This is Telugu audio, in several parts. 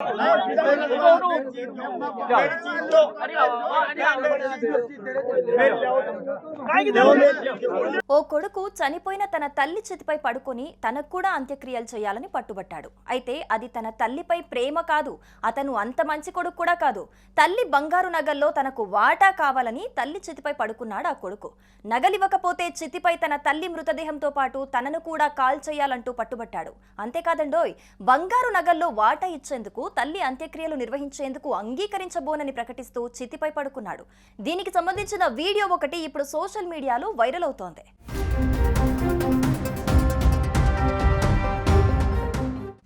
ఓ కొడుకు చనిపోయిన తన తల్లి చేతిపై పడుకొని తనకు కూడా అంత్యక్రియలు చేయాలని పట్టుబట్టాడు. అయితే అది తన తల్లిపై ప్రేమ కాదు, అతను అంత మంచి కొడుకు కూడా కాదు. తల్లి బంగారు నగల్లో తనకు వాటా కావాలని తల్లి చేతిపై పడుకున్నాడు ఆ కొడుకు. నగలివ్వకపోతే చితిపై తన తల్లి మృతదేహంతో పాటు తనను కూడా కాల్ చేయాలంటూ పట్టుబట్టాడు. అంతేకాదండోయ్, బంగారు నగల్లో వాటా ఇచ్చేందుకు తల్లి అంత్యక్రియలు నిర్వహించేందుకు అంగీకరించబోనని ప్రకటిస్తూ చితిపై పడుకున్నాడు. దీనికి సంబంధించిన వీడియో ఒకటి ఇప్పుడు సోషల్ మీడియాలో వైరల్ అవుతోంది.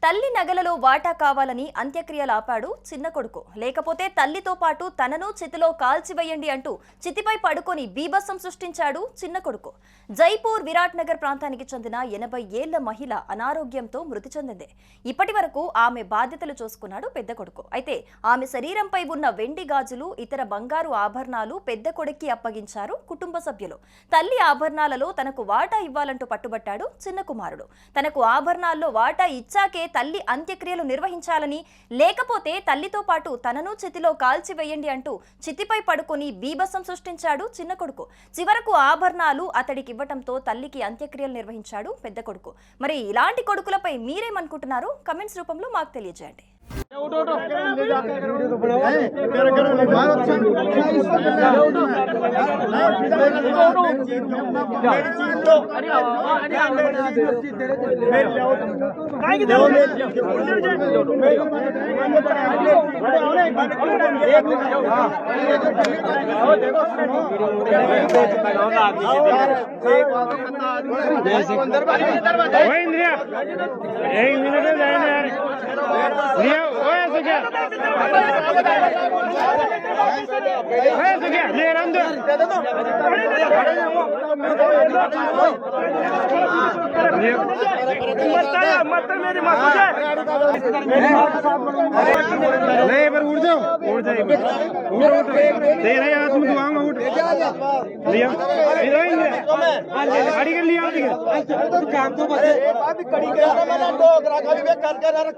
తల్లి నగలలో వాటా కావాలని అంత్యక్రియలు ఆపాడు చిన్న కొడుకు. లేకపోతే తల్లితో పాటు తనను చితిలో కాల్చివేయండి అంటూ చితిపై పడుకొని బీభత్సం సృష్టించాడు చిన్న కొడుకు. జైపూర్ విరాట్ నగర్ ప్రాంతానికి చెందిన 80 ఏళ్ల మహిళ అనారోగ్యంతో మృతి చెందింది. ఇప్పటి వరకు ఆమె బాధ్యతలు చూసుకున్నాడు పెద్ద కొడుకు. అయితే ఆమె శరీరంపై ఉన్న వెండి గాజులు, ఇతర బంగారు ఆభరణాలు పెద్ద కొడుక్కి అప్పగించారు కుటుంబ సభ్యులు. తల్లి ఆభరణాలలో తనకు వాటా ఇవ్వాలంటూ పట్టుబట్టాడు చిన్న కుమారుడు. తనకు ఆభరణాల్లో వాటా ఇచ్చాకే తల్లి అంత్యక్రియలు నిర్వహించాలని, లేకపోతే తల్లితో పాటు తనను చితిలో కాల్చివేయండి అంటూ చితిపై పడుకొని బీభత్సం సృష్టించాడు చిన్న కొడుకు. చివరకు ఆభరణాలు అతడికి ఇవ్వటంతో తల్లికి అంత్యక్రియలు నిర్వహించాడు పెద్ద కొడుకు. మరి ఇలాంటి కొడుకులపై మీరేమనుకుంటున్నారో కమెంట్స్ రూపంలో మాకు తెలియజేయండి.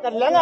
कर लेंगे